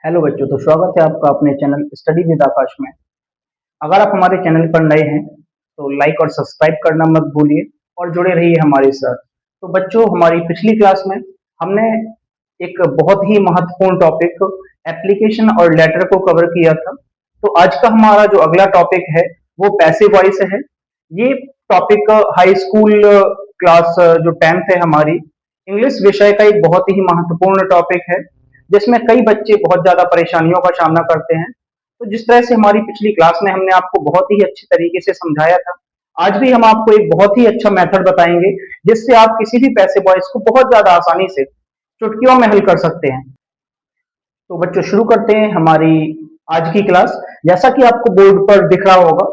Hello बच्चों, तो स्वागत है आपका अपने चैनल स्टडी विद आकाश में। अगर आप हमारे चैनल पर नए हैं तो लाइक और सब्सक्राइब करना मत भूलिए और जुड़े रहिए हमारे साथ। तो बच्चों, हमारी पिछली क्लास में हमने एक बहुत ही महत्वपूर्ण टॉपिक एप्लीकेशन और लेटर को कवर किया था। तो आज का हमारा जो अगला टॉपिक है वो पैसिव वॉइस है। ये टॉपिक हाई स्कूल क्लास जो 10th है हमारी, इंग्लिश विषय का एक बहुत ही महत्वपूर्ण टॉपिक है जिसमें कई बच्चे बहुत ज्यादा परेशानियों का सामना करते हैं। तो जिस तरह से हमारी पिछली क्लास में हमने आपको बहुत ही अच्छी तरीके से समझाया था, आज भी हम आपको एक बहुत ही अच्छा मेथड बताएंगे जिससे आप किसी भी पैसिव वॉइस को बहुत ज्यादा आसानी से चुटकियों में हल कर सकते हैं। तो बच्चों, शुरू करते हैं हमारी आज की क्लास। जैसा कि आपको बोर्ड पर दिख रहा होगा,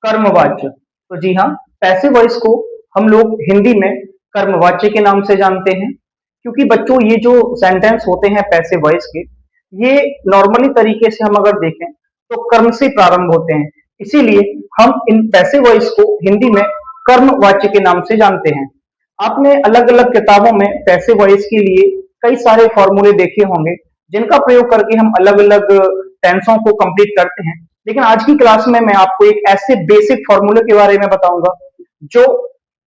कर्मवाच्य। तो जी हाँ, पैसिव वॉइस को हम लोग हिंदी में कर्मवाच्य के नाम से जानते हैं, क्योंकि बच्चों ये जो सेंटेंस होते हैं पैसिव वॉइस के, ये नॉर्मली तरीके से हम अगर देखें तो कर्म से प्रारंभ होते हैं। इसीलिए हम इन पैसिव वॉइस को हिंदी में कर्मवाच्य के नाम से जानते हैं। आपने अलग अलग किताबों में पैसिव वॉइस के लिए कई सारे फॉर्मूले देखे होंगे जिनका प्रयोग करके हम अलग अलग टेंसों को कंप्लीट करते हैं। लेकिन आज की क्लास में मैं आपको एक ऐसे बेसिक फॉर्मूले के बारे में बताऊंगा जो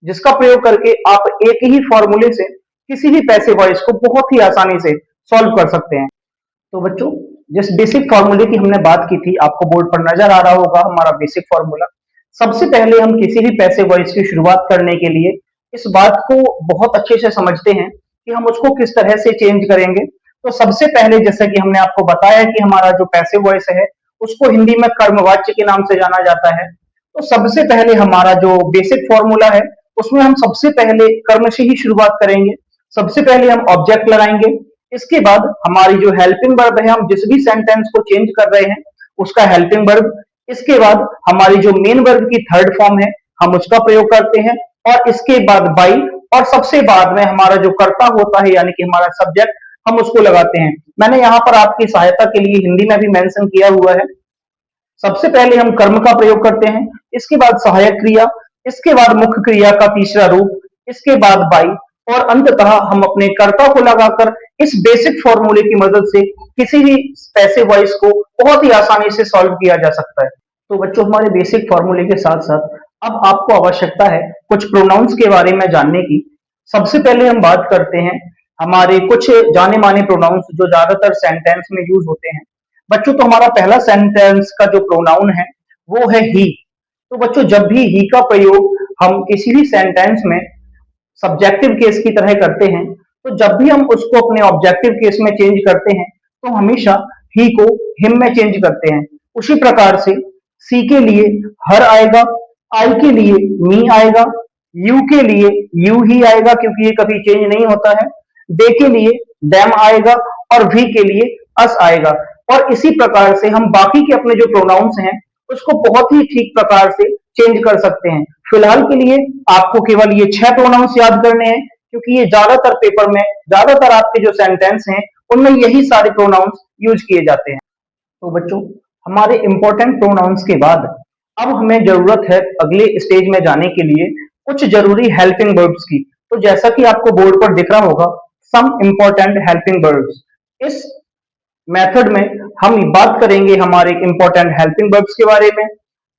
जिसका प्रयोग करके आप एक ही फॉर्मूले से किसी भी पैसिव वॉइस को बहुत ही आसानी से सॉल्व कर सकते हैं। तो बच्चों, जिस बेसिक फॉर्मूले की हमने बात की थी, आपको बोर्ड पर नजर आ रहा होगा हमारा बेसिक फॉर्मूला। सबसे पहले हम किसी भी पैसिव वॉइस की शुरुआत करने के लिए इस बात को बहुत अच्छे से समझते हैं कि हम उसको किस तरह से चेंज करेंगे। तो सबसे पहले, जैसा कि हमने आपको बताया कि हमारा जो पैसिव वॉइस है उसको हिंदी में कर्मवाच्य के नाम से जाना जाता है। तो सबसे पहले हमारा जो बेसिक फॉर्मूला है उसमें हम सबसे पहले कर्म से ही शुरुआत करेंगे। सबसे पहले हम ऑब्जेक्ट लगाएंगे, इसके बाद हमारी जो हेल्पिंग वर्ब है, हम जिस भी सेंटेंस को चेंज कर रहे हैं उसका हेल्पिंग वर्ब, इसके बाद हमारी जो मेन वर्ब की थर्ड फॉर्म है हम उसका प्रयोग करते हैं, और इसके बाद बाई, और सबसे बाद में हमारा जो कर्ता होता है यानी कि हमारा सब्जेक्ट, हम उसको लगाते हैं। मैंने यहाँ पर आपकी सहायता के लिए हिंदी में भी मेंशन किया हुआ है। सबसे पहले हम कर्म का प्रयोग करते हैं, इसके बाद सहायक क्रिया, इसके बाद मुख्य क्रिया का तीसरा रूप, इसके बाद बाई, और अंततः हम अपने कर्ता को लगाकर इस बेसिक फॉर्मूले की मदद से किसी भी पैसिव वॉइस को बहुत ही आसानी से सॉल्व किया जा सकता है। तो बच्चों, हमारे बेसिक फॉर्मूले के साथ साथ अब आपको आवश्यकता है कुछ प्रोनाउंस के बारे में जानने की। सबसे पहले हम बात करते हैं हमारे कुछ जाने माने प्रोनाउंस जो ज्यादातर सेंटेंस में यूज होते हैं। बच्चों, तो हमारा पहला सेंटेंस का जो प्रोनाउन है वो है ही। तो बच्चों, जब भी ही का प्रयोग हम किसी भी सेंटेंस में सब्जेक्टिव केस की तरह करते हैं, तो जब भी हम उसको अपने ऑब्जेक्टिव केस में चेंज करते हैं तो हमेशा ही को हिम में चेंज करते हैं। उसी प्रकार से सी के लिए हर आएगा, आई के लिए मी आएगा, यू के लिए यू ही आएगा क्योंकि ये कभी चेंज नहीं होता है, दे के लिए देम आएगा, और वी के लिए अस आएगा। और इसी प्रकार से हम बाकी के अपने जो प्रोनाउंस हैं उसको बहुत ही ठीक प्रकार से चेंज कर सकते हैं। फिलहाल के लिए आपको केवल ये 6 प्रोनाउंस याद करने हैं, क्योंकि ये ज्यादातर पेपर में, ज्यादातर आपके जो सेंटेंस हैं उनमें यही सारे प्रोनाउंस यूज किए जाते हैं। तो बच्चों, हमारे इंपॉर्टेंट प्रोनाउंस के बाद अब हमें जरूरत है अगले स्टेज में जाने के लिए कुछ जरूरी हेल्पिंग वर्ब्स की। तो जैसा कि आपको बोर्ड पर दिख रहा होगा, सम इंपॉर्टेंट हेल्पिंग वर्ब्स। इस मेथड में हम बात करेंगे हमारे इंपॉर्टेंट हेल्पिंग वर्ब्स के बारे में।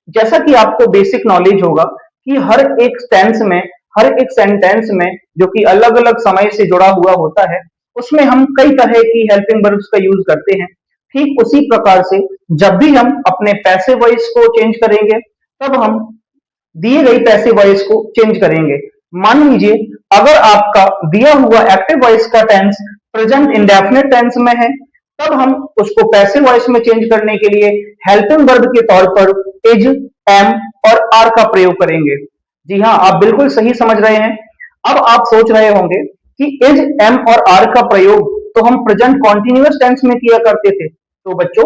जैसा कि आपको बेसिक नॉलेज होगा कि हर एक टेंस में, हर एक सेंटेंस में जो कि अलग अलग समय से जुड़ा हुआ होता है, उसमें हम कई तरह की हेल्पिंग वर्ब्स का यूज करते हैं। ठीक उसी प्रकार से जब भी हम अपने पैसिव वॉइस को चेंज करेंगे तब हम दिए गई पैसिव वॉइस को चेंज करेंगे। मान लीजिए अगर आपका दिया हुआ एक्टिव वॉइस का टेंस प्रेजेंट इंडेफिनिट टेंस में है, तब हम उसको पैसिव वॉइस में चेंज करने के लिए हेल्पिंग वर्ब के तौर पर इज, एम और आर का प्रयोग करेंगे। जी हाँ, आप बिल्कुल सही समझ रहे हैं। अब आप सोच रहे होंगे कि इज, एम और आर का प्रयोग तो हम प्रेजेंट कॉन्टिन्यूअस टेंस में किया करते थे। तो बच्चों,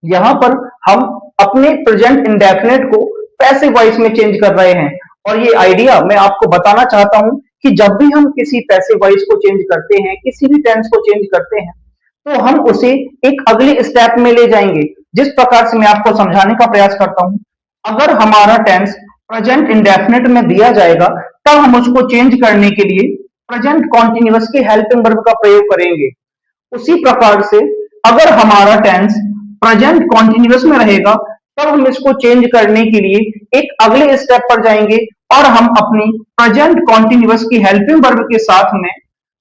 यहां पर हम अपने प्रेजेंट इंडेफिनिट को पैसिव वॉइस में चेंज कर रहे हैं। और ये आइडिया मैं आपको बताना चाहता हूं कि जब भी हम किसी पैसिव वॉइस को चेंज करते हैं, किसी भी टेंस को चेंज करते हैं, तो हम उसे एक अगले स्टेप में ले जाएंगे। जिस प्रकार से मैं आपको समझाने का प्रयास करता हूं, अगर हमारा टेंस प्रेजेंट इंडेफिनिट में दिया जाएगा तब हम उसको चेंज करने के लिए प्रेजेंट कॉन्टिन्यूअस के हेल्पिंग वर्ब का प्रयोग करेंगे। उसी प्रकार से अगर हमारा टेंस प्रेजेंट कॉन्टिन्यूअस में रहेगा तब हम इसको चेंज करने के लिए एक अगले स्टेप पर जाएंगे और हम अपनी प्रेजेंट कॉन्टिन्यूअस की हेल्पिंग वर्ब के साथ में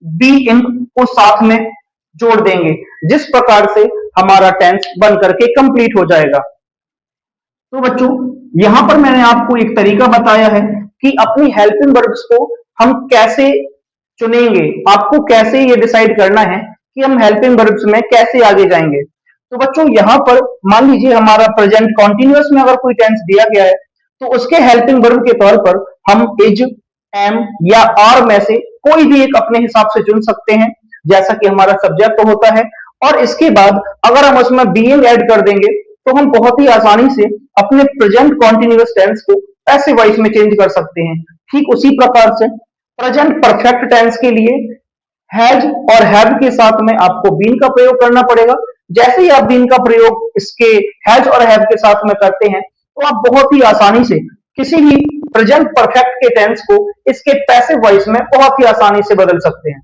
बीइंग को साथ में जोड़ देंगे, जिस प्रकार से हमारा टेंस बन करके कंप्लीट हो जाएगा। तो बच्चों, यहां पर मैंने आपको एक तरीका बताया है कि अपनी हेल्पिंग वर्ब्स को हम कैसे चुनेंगे, आपको कैसे ये डिसाइड करना है कि हम हेल्पिंग वर्ब्स में कैसे आगे जाएंगे। तो बच्चों, यहाँ पर मान लीजिए हमारा प्रेजेंट कॉन्टिन्यूअस में अगर कोई टेंस दिया गया है तो उसके हेल्पिंग वर्ब के तौर पर हम इज, एम या आर में से कोई भी एक अपने हिसाब से चुन सकते हैं, जैसा कि हमारा सब्जेक्ट होता है। और इसके बाद अगर हम उसमें बीइंग ऐड कर देंगे तो हम बहुत ही आसानी से अपने प्रेजेंट कॉन्टिन्यूअस टेंस को पैसिव वॉइस में चेंज कर सकते हैं। ठीक उसी प्रकार से प्रेजेंट परफेक्ट टेंस के लिए हैज और हैव के साथ में आपको बीन का प्रयोग करना पड़ेगा। जैसे ही आप बीन का प्रयोग इसके हैज और हैव के साथ में करते हैं तो आप बहुत ही आसानी से किसी भी प्रेजेंट परफेक्ट के टेंस को इसके पैसिव वॉइस में बहुत ही आसानी से बदल सकते हैं।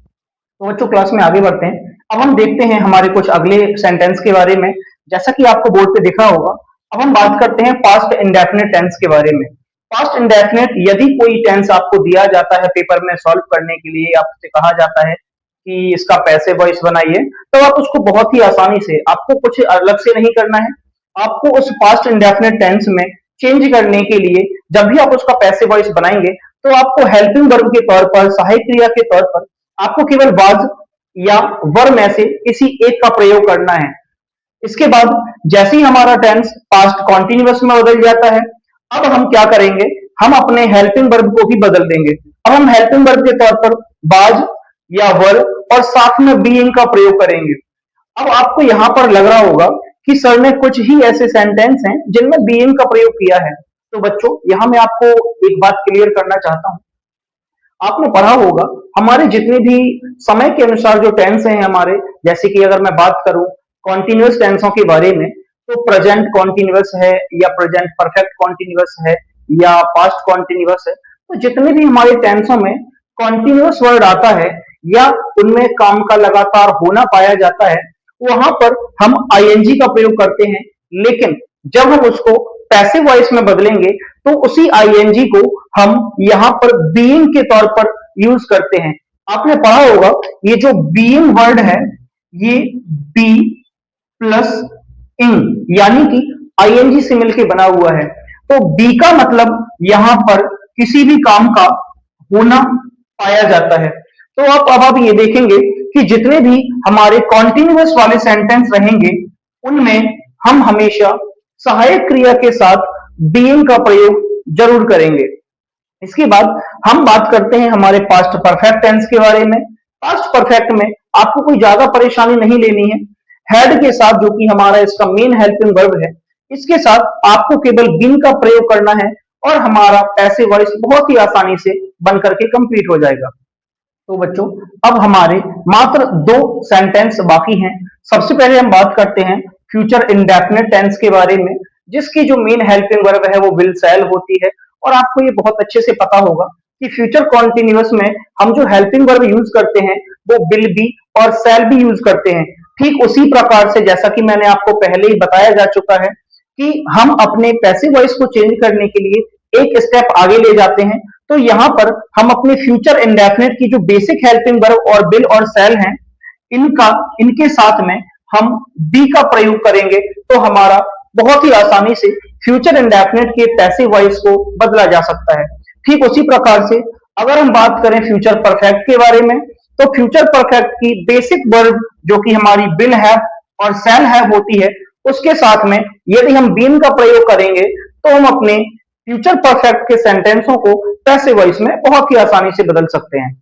तो बच्चों, क्लास में आगे बढ़ते हैं। अब हम देखते हैं हमारे कुछ अगले सेंटेंस के बारे में। जैसा कि आपको बोर्ड पे दिख रहा होगा, अब हम बात करते हैं पास्ट इंडेफिनिट टेंस के बारे में। पास्ट इंडेफिनिट, यदि कोई टेंस आपको दिया जाता है पेपर में सॉल्व करने के लिए, आपसे कहा जाता है कि इसका पैसिव वॉइस बनाइए, तो आप उसको बहुत ही आसानी से, आपको कुछ अलग से नहीं करना है, आपको उस पास्ट इंडेफिनिट टेंस में चेंज करने के लिए जब भी आप उसका पैसिव वॉइस बनाएंगे तो आपको हेल्पिंग वर्ब के तौर पर, सहायक क्रिया के तौर पर आपको केवल वाज या वर में से किसी एक का प्रयोग करना है। इसके बाद जैसे ही हमारा टेंस पास्ट कॉन्टिन्यूअस में बदल जाता है, अब हम क्या करेंगे, हम अपने हेल्पिंग वर्ब को भी बदल देंगे। अब हम हेल्पिंग वर्ब के तौर पर बाज या वर और साथ में बीइंग का प्रयोग करेंगे। अब आपको यहां पर लग रहा होगा कि सर ने कुछ ही ऐसे सेंटेंस हैं जिनमें बीइंग का प्रयोग किया है। तो बच्चों, यहां मैं आपको एक बात क्लियर करना चाहता हूं। आपने पढ़ा होगा हमारे जितने भी समय के अनुसार जो टेंस हैं हमारे, जैसे कि अगर मैं बात करूं कॉन्टिन्यूअस टेंसों के बारे में, तो प्रेजेंट कॉन्टिन्यूअस है या प्रेजेंट परफेक्ट कॉन्टिन्यूअस है या पास्ट कॉन्टिन्यूअस है, तो जितने भी हमारे टेंसों में कॉन्टिन्यूअस वर्ड आता है या उनमें काम का लगातार होना पाया जाता है, वहां पर हम आईएनजी का प्रयोग करते हैं। लेकिन जब हम उसको पैसिव वॉइस में बदलेंगे तो उसी आईएनजी को हम यहां पर बीइंग के तौर पर यूज करते हैं। आपने पढ़ा होगा ये जो बीइंग वर्ड है, ये बी प्लस इंग यानी कि आईएनजी से मिलकर बना हुआ है। तो बी का मतलब यहां पर किसी भी काम का होना पाया जाता है। तो अब आप ये देखेंगे कि जितने भी हमारे कॉन्टिन्यूअस वाले सेंटेंस रहेंगे उनमें हम हमेशा सहायक क्रिया के साथ बीइंग का प्रयोग जरूर करेंगे। इसके बाद हम बात करते हैं हमारे पास्ट परफेक्ट टेंस के बारे में। पास्ट परफेक्ट में आपको कोई ज्यादा परेशानी नहीं लेनी है। हैड के साथ, जो कि हमारा इसका मेन हेल्पिंग वर्ब है, इसके साथ आपको केवल बीन का प्रयोग करना है और हमारा पैसिव वॉइस बहुत ही आसानी से बन करके कंप्लीट हो जाएगा। तो बच्चों, अब हमारे मात्र 2 सेंटेंस बाकी हैं। सबसे पहले हम बात करते हैं फ्यूचर इंडेफिनिट टेंस के बारे में, जिसकी जो मेन हेल्पिंग वर्ब है वो विल शैल होती है। और आपको ये बहुत अच्छे से पता होगा कि फ्यूचर कॉन्टिन्यूअस में हम जो हेल्पिंग वर्ब यूज करते हैं वो विल बी और शैल भी यूज करते हैं। ठीक उसी प्रकार से, जैसा कि मैंने आपको पहले ही बताया जा चुका है कि हम अपने पैसिव वॉइस को चेंज करने के लिए एक स्टेप आगे ले जाते हैं। तो यहां पर हम अपने फ्यूचर इंडेफिनिट की जो बेसिक हेल्पिंग वर्ब और विल और शैल हैं, इनके साथ में हम बी का प्रयोग करेंगे तो हमारा बहुत ही आसानी से फ्यूचर इंडेफिनिट के पैसिव वॉइस को बदला जा सकता है। ठीक उसी प्रकार से अगर हम बात करें फ्यूचर परफेक्ट के बारे में, तो फ्यूचर परफेक्ट की बेसिक वर्ब जो कि हमारी विल हैव और शैल हैव होती है, उसके साथ में यदि हम बीन का प्रयोग करेंगे तो हम अपने फ्यूचर परफेक्ट के सेंटेंसों को पैसिव वॉइस में बहुत ही आसानी से बदल सकते हैं।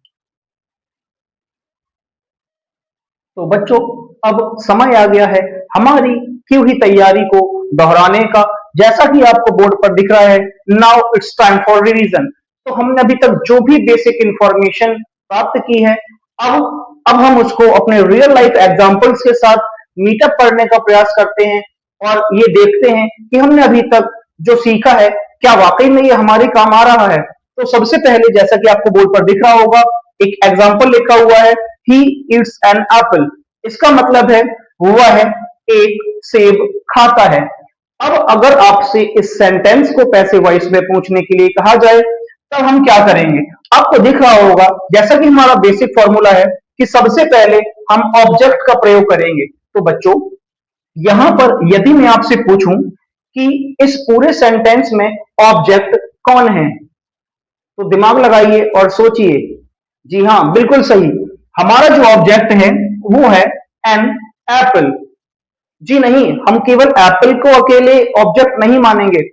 तो बच्चों, अब समय आ गया है हमारी की हुई तैयारी को दोहराने का। जैसा कि आपको बोर्ड पर दिख रहा है, now it's time for revision. तो हमने अभी तक जो भी बेसिक इंफॉर्मेशन प्राप्त की है, अब हम उसको अपने रियल लाइफ एग्जांपल्स के साथ मीटअप करने का प्रयास करते हैं और ये देखते हैं कि हमने अभी तक जो सीखा है क्या वाकई में ये हमारे काम आ रहा है। तो सबसे पहले, जैसा कि आपको बोर्ड पर दिख रहा होगा, एक एग्जाम्पल लिखा हुआ है, ही ईट्स एन एप्पल। इसका मतलब है वह है एक सेब खाता है। अब अगर आपसे इस सेंटेंस को पैसिव वॉइस में पूछने के लिए कहा जाए, तब हम क्या करेंगे? आपको दिख रहा होगा जैसा कि हमारा बेसिक फॉर्मूला है कि सबसे पहले हम ऑब्जेक्ट का प्रयोग करेंगे। तो बच्चों, यहां पर यदि मैं आपसे पूछूं कि इस पूरे सेंटेंस में ऑब्जेक्ट कौन है, तो दिमाग लगाइए और सोचिए। जी हाँ, बिल्कुल सही। हमारा जो ऑब्जेक्ट है वो है एन एप्पल। जी नहीं, हम केवल एप्पल को अकेले ऑब्जेक्ट नहीं मानेंगे।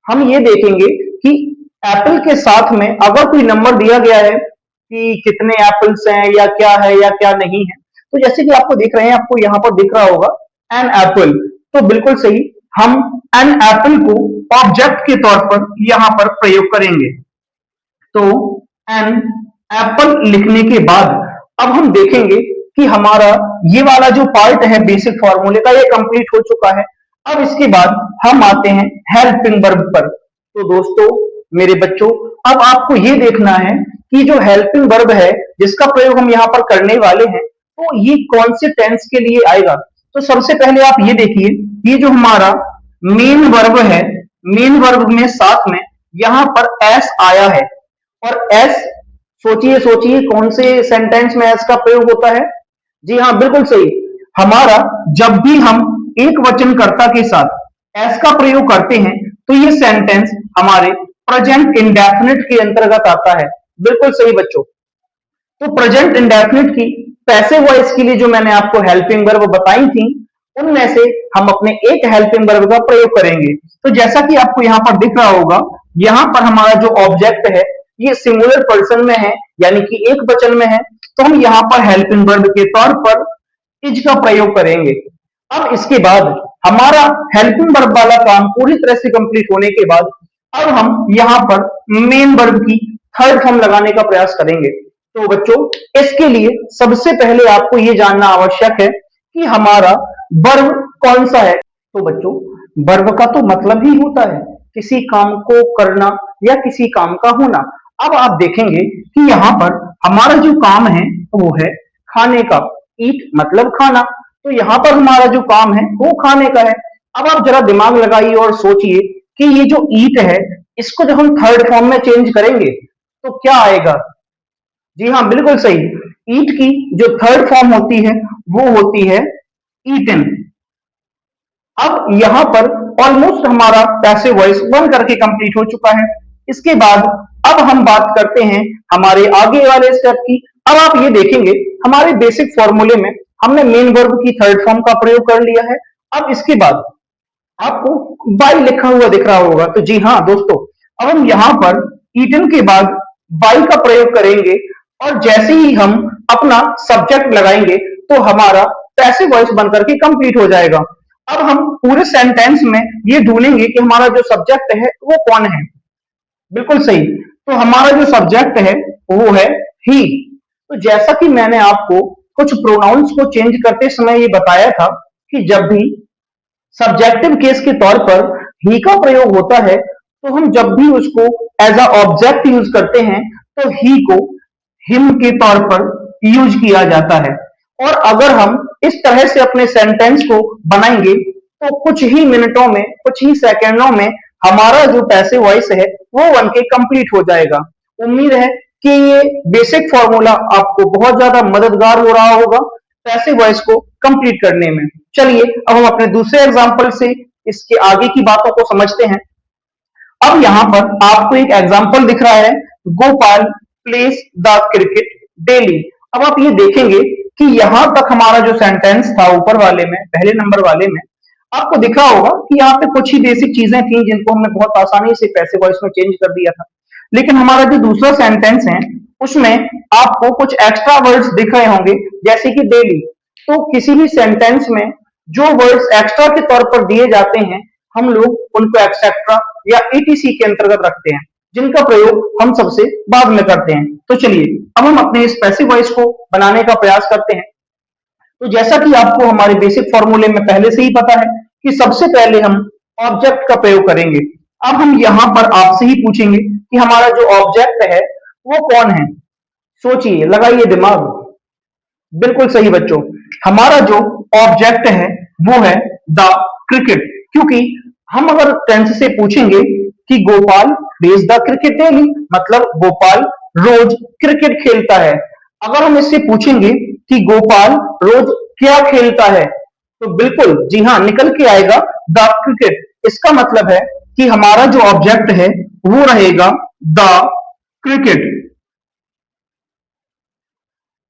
हम ये देखेंगे कि एप्पल के साथ में अगर कोई नंबर दिया गया है कि कितने एप्पल्स हैं या क्या है या क्या नहीं है, तो जैसे कि आपको दिख रहे हैं, आपको यहाँ पर दिख रहा होगा एन एप्पल, तो बिल्कुल सही, हम एन एप्पल को ऑब्जेक्ट के तौर पर यहाँ पर प्रयोग करेंगे। तो एन एप्पल लिखने के बाद अब हम देखेंगे कि हमारा ये वाला जो पार्ट है बेसिक फॉर्मूले का, ये कंप्लीट हो चुका है। अब इसके बाद हम आते हैं हेल्पिंग वर्ब पर। तो दोस्तों, मेरे बच्चों, अब आपको ये देखना है कि जो हेल्पिंग वर्ब है जिसका प्रयोग हम यहाँ पर करने वाले हैं, तो ये कौन से टेंस के लिए आएगा। तो सबसे पहले आप ये देखिए, ये जो हमारा मेन वर्ब है, मेन वर्ब में साथ में यहाँ पर एस आया है। और एस, सोचिए सोचिए कौन से सेंटेंस में एस का प्रयोग होता है। जी हाँ, बिल्कुल सही। हमारा जब भी हम एक वचनकर्ता के साथ एस का प्रयोग करते हैं, तो ये सेंटेंस हमारे प्रेजेंट इंडेफिनिट के अंतर्गत आता है। बिल्कुल सही बच्चों। तो प्रेजेंट इंडेफिनिट की पैसिव वॉइस के लिए जो मैंने आपको हेल्पिंग वर्ब बताई थी, उनमें से हम अपने एक हेल्पिंग वर्ब का प्रयोग करेंगे। तो जैसा कि आपको यहाँ पर दिख रहा होगा, यहाँ पर हमारा जो ऑब्जेक्ट है ये सिंगुलर पर्सन में है, यानी कि एक वचन में है। तो हम यहाँ पर हेल्पिंग वर्ब के तौर पर इज का प्रयोग करेंगे। अब इसके बाद हमारा हेल्पिंग वर्ब वाला काम पूरी तरह से कंप्लीट होने के बाद अब हम यहाँ पर मेन वर्ब की थर्ड फॉर्म लगाने का प्रयास करेंगे। तो बच्चों, इसके लिए सबसे पहले आपको ये जानना आवश्यक है कि हमारा वर्ब कौन सा है। तो बच्चों, वर्ब का तो मतलब ही होता है किसी काम को करना या किसी काम का होना। अब आप देखेंगे कि यहाँ पर हमारा जो काम है वो है खाने का। ईट मतलब खाना, तो यहाँ पर हमारा जो काम है वो खाने का है। अब आप जरा दिमाग लगाइए और सोचिए कि ये जो ईट है, इसको जब हम थर्ड फॉर्म में चेंज करेंगे तो क्या आएगा। जी हाँ, बिल्कुल सही। ईट की जो थर्ड फॉर्म होती है वो होती है ईटन। अब यहाँ पर ऑलमोस्ट हमारा पैसिव वॉइस बन करके कंप्लीट हो चुका है। इसके बाद अब हम बात करते हैं हमारे आगे वाले स्टेप की। अब आप ये देखेंगे, हमारे बेसिक फॉर्मूले में हमने मेन वर्ब की थर्ड फॉर्म का प्रयोग कर लिया है। अब इसके बाद आपको बाई लिखा हुआ दिख रहा होगा, तो जी हाँ दोस्तों, अब हम यहाँ पर ईटन के बाद बाई का प्रयोग करेंगे और जैसे ही हम अपना सब्जेक्ट लगाएंगे तो हमारा पैसिव वॉइस बनकर के कंप्लीट हो जाएगा। अब हम पूरे सेंटेंस में ये ढूंढेंगे कि हमारा जो सब्जेक्ट है वो कौन है। बिल्कुल सही। तो हमारा जो सब्जेक्ट है वो है ही। तो जैसा कि मैंने आपको कुछ प्रोनाउंस को चेंज करते समय ये बताया था कि जब भी सब्जेक्टिव केस के तौर पर ही का प्रयोग होता है, तो हम जब भी उसको एज अ ऑब्जेक्ट यूज करते हैं तो ही को हिम के तौर पर यूज किया जाता है। और अगर हम इस तरह से अपने सेंटेंस को बनाएंगे तो कुछ ही मिनटों में, कुछ ही सेकंडों में हमारा जो पैसिव वॉइस है वो बन के कंप्लीट हो जाएगा। उम्मीद है कि ये बेसिक फॉर्मूला आपको बहुत ज्यादा मददगार हो रहा होगा पैसिव वॉइस को कंप्लीट करने में। चलिए अब हम अपने दूसरे एग्जांपल से इसके आगे की बातों को समझते हैं। अब यहाँ पर आपको एक एग्जांपल दिख रहा है, Gopal place the cricket daily. अब आप ये देखेंगे कि यहां तक हमारा जो सेंटेंस था ऊपर वाले में, पहले नंबर वाले में, आपको दिख रहा होगा कि यहाँ पे कुछ ही बेसिक चीजें थी जिनको हमने बहुत आसानी से पैसिव वॉइस में चेंज कर दिया था। लेकिन हमारा जो दूसरा सेंटेंस है उसमें आपको कुछ एक्स्ट्रा वर्ड्स दिख रहे होंगे, जैसे कि डेली। तो किसी भी सेंटेंस में जो वर्ड्स एक्स्ट्रा के तौर पर दिए जाते हैं, हम लोग उनको एक्सेट्रा या ईटीसी के अंतर्गत रखते हैं, जिनका प्रयोग हम सबसे बाद में करते हैं। तो चलिए अब हम अपने इस पैसिव वॉइस को बनाने का प्रयास करते हैं। तो जैसा कि आपको हमारे बेसिक फॉर्मूले में पहले से ही पता है कि सबसे पहले हम ऑब्जेक्ट का प्रयोग करेंगे। अब हम यहाँ पर आपसे ही पूछेंगे कि हमारा जो ऑब्जेक्ट है वो कौन है। सोचिए, लगाइए दिमाग। बिल्कुल सही बच्चों, हमारा जो ऑब्जेक्ट है वो है द क्रिकेट, क्योंकि हम अगर टेंस से पूछेंगे कि Gopal plays the cricket daily, मतलब गोपाल रोज क्रिकेट खेलता है। अगर हम इससे पूछेंगे कि गोपाल रोज क्या खेलता है, तो बिल्कुल जी हाँ निकल के आएगा द क्रिकेट। इसका मतलब है कि हमारा जो ऑब्जेक्ट है वो रहेगा द क्रिकेट।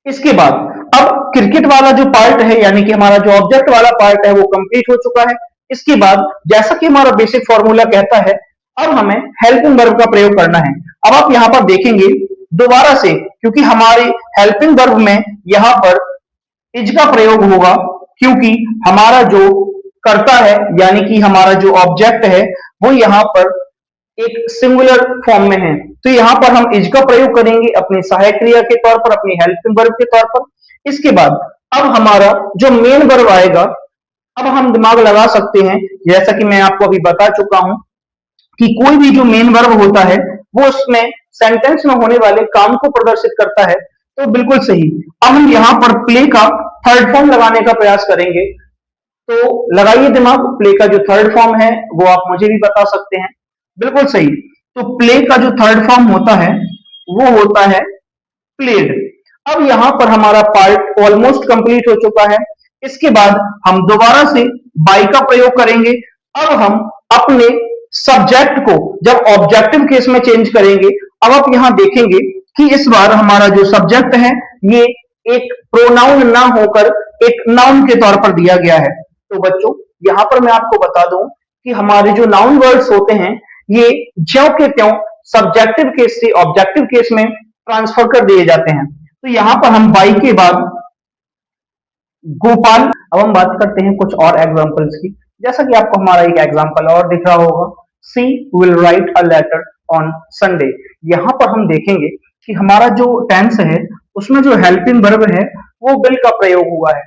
इसके बाद अब क्रिकेट वाला जो पार्ट है यानी कि हमारा जो ऑब्जेक्ट वाला पार्ट है वो कंप्लीट हो चुका है। इसके बाद जैसा कि हमारा बेसिक फॉर्मूला कहता है, अब हमें हेल्पिंग वर्ब का प्रयोग करना है। अब आप यहां पर देखेंगे दोबारा से, क्योंकि हमारे हेल्पिंग वर्ब में यहां पर इज का प्रयोग होगा, क्योंकि हमारा जो करता है यानी कि हमारा जो ऑब्जेक्ट है वो यहां पर एक सिंगुलर फॉर्म में है, तो यहां पर हम इज का प्रयोग करेंगे अपनी सहायक क्रिया के तौर पर, अपनी हेल्पिंग वर्ब के तौर पर। इसके बाद अब हमारा जो मेन वर्ब आएगा, अब हम दिमाग लगा सकते हैं, जैसा कि मैं आपको अभी बता चुका हूं कि कोई भी जो मेन वर्ब होता है वो उसमें सेंटेंस में होने वाले काम को प्रदर्शित करता है। तो बिल्कुल सही, अब हम यहाँ पर प्ले का थर्ड फॉर्म लगाने का प्रयास करेंगे। तो लगाइए दिमाग, प्ले का जो थर्ड फॉर्म है वो आप मुझे भी बता सकते हैं। बिल्कुल सही, तो प्ले का जो थर्ड फॉर्म होता है वो होता है प्लेड। अब यहां पर हमारा पार्ट ऑलमोस्ट कंप्लीट हो चुका है। इसके बाद हम दोबारा से बाई का प्रयोग करेंगे। अब हम अपने सब्जेक्ट को जब ऑब्जेक्टिव केस में चेंज करेंगे, अब आप यहां देखेंगे कि इस बार हमारा जो सब्जेक्ट है ये एक प्रोनाउन ना होकर एक नाउन के तौर पर दिया गया है। तो बच्चों यहां पर मैं आपको बता दूं कि हमारे जो नाउन वर्ड्स होते हैं ये ज्यों के त्यों सब्जेक्टिव केस से ऑब्जेक्टिव केस में ट्रांसफर कर दिए जाते हैं। तो यहां पर हम बाई के बाद गोपाल। अब हम बात करते हैं कुछ और एग्जांपल्स की, जैसा कि आपको हमारा एक एग्जांपल और दिख रहा होगा, she will write a letter on Sunday. यहां पर हम देखेंगे कि हमारा जो टेंस है उसमें जो हेल्पिंग वर्ब है वो विल का प्रयोग हुआ है।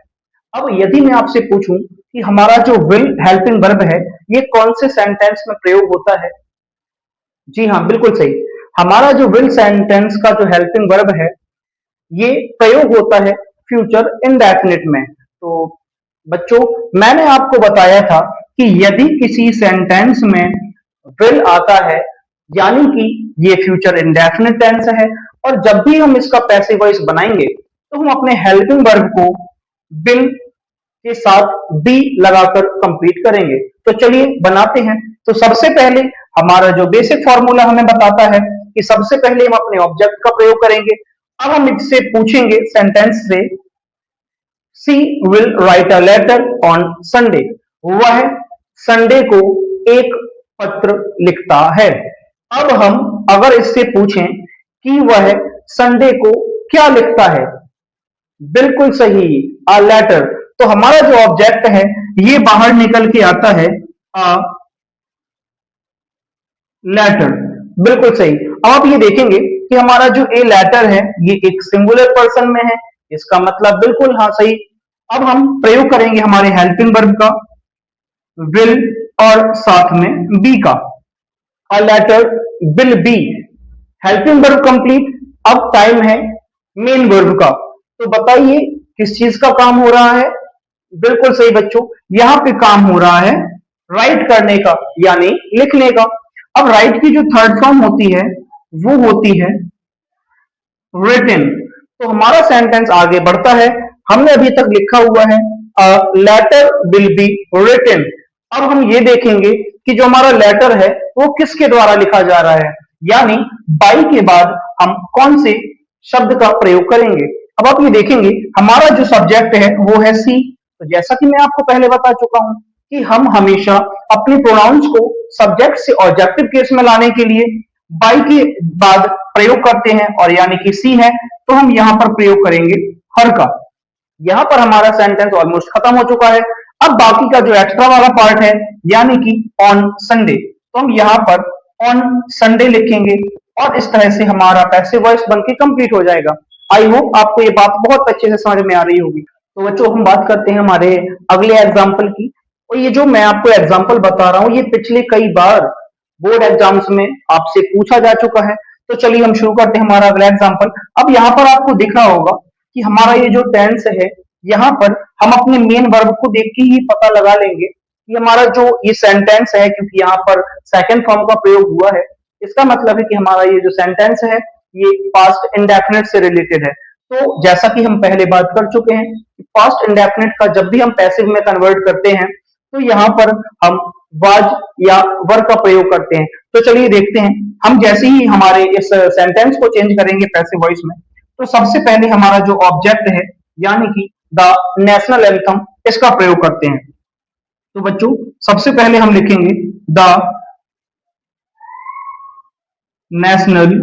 अब यदि मैं आपसे पूछूं कि हमारा जो विल हेल्पिंग वर्ब है ये कौन से सेंटेंस में प्रयोग होता है, जी हाँ बिल्कुल सही, हमारा जो विल सेंटेंस का जो हेल्पिंग वर्ब है ये प्रयोग होता है फ्यूचर इंडेफिनिट में। तो बच्चों मैंने आपको बताया था कि यदि किसी सेंटेंस में विल आता है यानी कि ये फ्यूचर इंडेफिनिट टेंस है, और जब भी हम इसका पैसिव वॉइस बनाएंगे तो हम अपने हेल्पिंग वर्ब को विल के साथ बी लगाकर कंप्लीट करेंगे। तो चलिए बनाते हैं। तो सबसे पहले हमारा जो बेसिक फॉर्मूला हमें बताता है कि सबसे पहले हम अपने ऑब्जेक्ट का प्रयोग करेंगे। अब हम इससे पूछेंगे सेंटेंस से, she will write a letter on Sunday, वह संडे को एक पत्र लिखता है। अब हम अगर इससे पूछें कि वह संडे को क्या लिखता है, बिल्कुल सही, अ लेटर। तो हमारा जो ऑब्जेक्ट है ये बाहर निकल के आता है अ लेटर, बिल्कुल सही। अब आप ये देखेंगे कि हमारा जो ए लेटर है ये एक सिंगुलर पर्सन में है, इसका मतलब बिल्कुल हाँ सही। अब हम प्रयोग करेंगे हमारे हेल्पिंग वर्ब का विल और साथ में बी का, a letter will be, helping verb complete. अब टाइम है मेन वर्ब का। तो बताइए किस चीज का काम हो रहा है, बिल्कुल सही बच्चों, यहां पे काम हो रहा है राइट करने का यानी लिखने का। अब राइट की जो थर्ड फॉर्म होती है वो होती है रिटन। तो हमारा सेंटेंस आगे बढ़ता है, हमने अभी तक लिखा हुआ है लेटर विल बी रिटन। अब हम ये देखेंगे कि जो हमारा लेटर है वो किसके द्वारा लिखा जा रहा है, यानी बाई के बाद हम कौन से शब्द का प्रयोग करेंगे। अब आप ये देखेंगे हमारा जो सब्जेक्ट है वो है सी। तो जैसा कि मैं आपको पहले बता चुका हूं कि हम हमेशा अपने प्रोनाउंस को सब्जेक्ट से ऑब्जेक्टिव केस में लाने के लिए बाई के बाद प्रयोग करते हैं, और यानी कि सी है तो हम यहां पर प्रयोग करेंगे हर का। यहां पर हमारा सेंटेंस ऑलमोस्ट खत्म हो चुका है। अब बाकी का जो एक्स्ट्रा वाला पार्ट है यानी कि ऑन संडे, तो हम यहां पर ऑन संडे लिखेंगे और इस तरह से हमारा पैसिव वॉइस बनके कंप्लीट हो जाएगा। आई होप आपको ये बात बहुत अच्छे से समझ में आ रही होगी। तो बच्चों हम बात करते हैं हमारे अगले एग्जाम्पल की, और ये जो मैं आपको एग्जाम्पल बता रहा हूं ये पिछले कई बार बोर्ड एग्जाम्स में आपसे पूछा जा चुका है। तो चलिए हम शुरू करते हैं हमारा अगला एग्जाम्पल। अब यहाँ पर आपको दिख रहा होगा कि हमारा ये जो टेंस है यहाँ पर हम अपने मेन वर्ब को देख के ही पता लगा लेंगे कि हमारा जो ये सेंटेंस है, क्योंकि यहाँ पर सेकंड फॉर्म का प्रयोग हुआ है, इसका मतलब है कि हमारा ये जो सेंटेंस है ये पास्ट इंडेफिनिट से रिलेटेड है। तो जैसा कि हम पहले बात कर चुके हैं कि पास्ट इंडेफिनिट का जब भी हम पैसिव में कन्वर्ट करते हैं तो यहाँ पर हम वाज या वर का प्रयोग करते हैं। तो चलिए देखते हैं, हम जैसे ही हमारे इस सेंटेंस को चेंज करेंगे पैसिव वॉइस में, तो सबसे पहले हमारा जो ऑब्जेक्ट है यानी कि द नेशनल एंथम, इसका प्रयोग करते हैं। तो बच्चों सबसे पहले हम लिखेंगे द नेशनल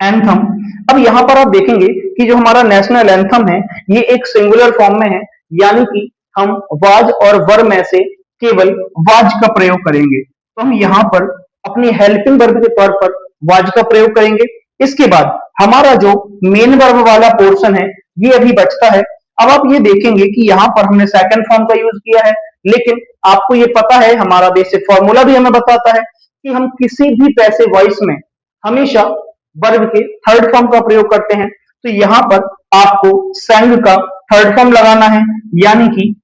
एंथम। अब यहां पर आप देखेंगे कि जो हमारा नेशनल एंथम है ये एक सिंगुलर फॉर्म में है, यानी कि हम वाज और वर में से केवल वाज का प्रयोग करेंगे। तो हम यहाँ पर अपनी हेल्पिंग वर्ब के तौर पर वाज का प्रयोग करेंगे। इसके बाद हमारा जो मेन वर्ब वाला पोर्शन है ये अभी बचता है। अब आप ये देखेंगे कि यहाँ पर हमने सेकंड फॉर्म का यूज किया है, लेकिन आपको ये पता है हमारा बेसिक फॉर्मूला भी हमें बताता है कि हम किसी भी पैसिव वॉइस में हमेशा वर्ब के थर्ड फॉर्म का प्रयोग करते हैं। तो यहाँ पर आपको संग का थर्ड फॉर्म लगाना है, यानी कि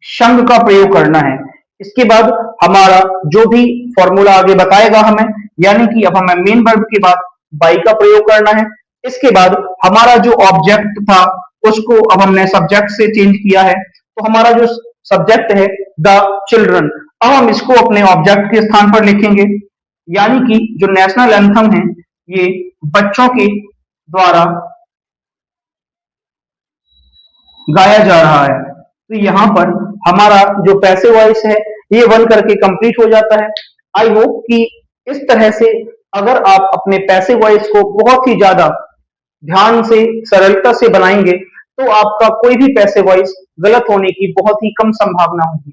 संग का प्रयोग करना है। इसके बाद हमारा जो भी फॉर्मूला आगे बताएगा हमें, यानी कि अब हमें मेन वर्ब के बाद बाई का प्रयोग करना है। इसके बाद हमारा जो ऑब्जेक्ट था उसको अब हमने सब्जेक्ट से चेंज किया है, तो हमारा जो सब्जेक्ट है द चिल्ड्रन, अब हम इसको अपने ऑब्जेक्ट के स्थान पर लिखेंगे, यानी कि जो नेशनल एंथम है ये बच्चों के द्वारा गाया जा रहा है। तो यहाँ पर हमारा जो पैसिव वॉइस है ये वन करके कंप्लीट हो जाता है। आई होप कि इस तरह से अगर आप अपने पैसिव वॉइस को बहुत ही ज्यादा ध्यान से सरलता से बनाएंगे तो आपका कोई भी पैसिव वॉइस गलत होने की बहुत ही कम संभावना होगी।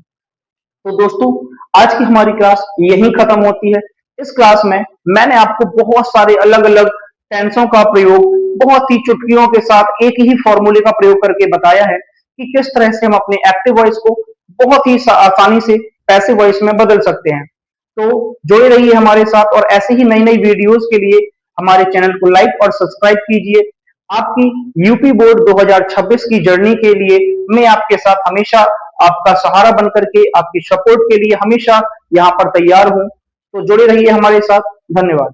तो दोस्तों आज की हमारी क्लास यहीं खत्म होती है। इस क्लास में मैंने आपको बहुत सारे अलग अलग टेंसों का प्रयोग बहुत ही चुटकियों के साथ एक ही फॉर्मूले का प्रयोग करके बताया है कि किस तरह से हम अपने एक्टिव वॉइस को बहुत ही आसानी से पैसिव वॉइस में बदल सकते हैं। तो जुड़े रहिए हमारे साथ और ऐसे ही नई नई वीडियोस के लिए हमारे चैनल को लाइक और सब्सक्राइब कीजिए। आपकी यूपी बोर्ड 2026 की जर्नी के लिए मैं आपके साथ हमेशा आपका सहारा बनकर के आपकी सपोर्ट के लिए हमेशा यहाँ पर तैयार हूँ। तो जुड़े रहिए हमारे साथ। धन्यवाद।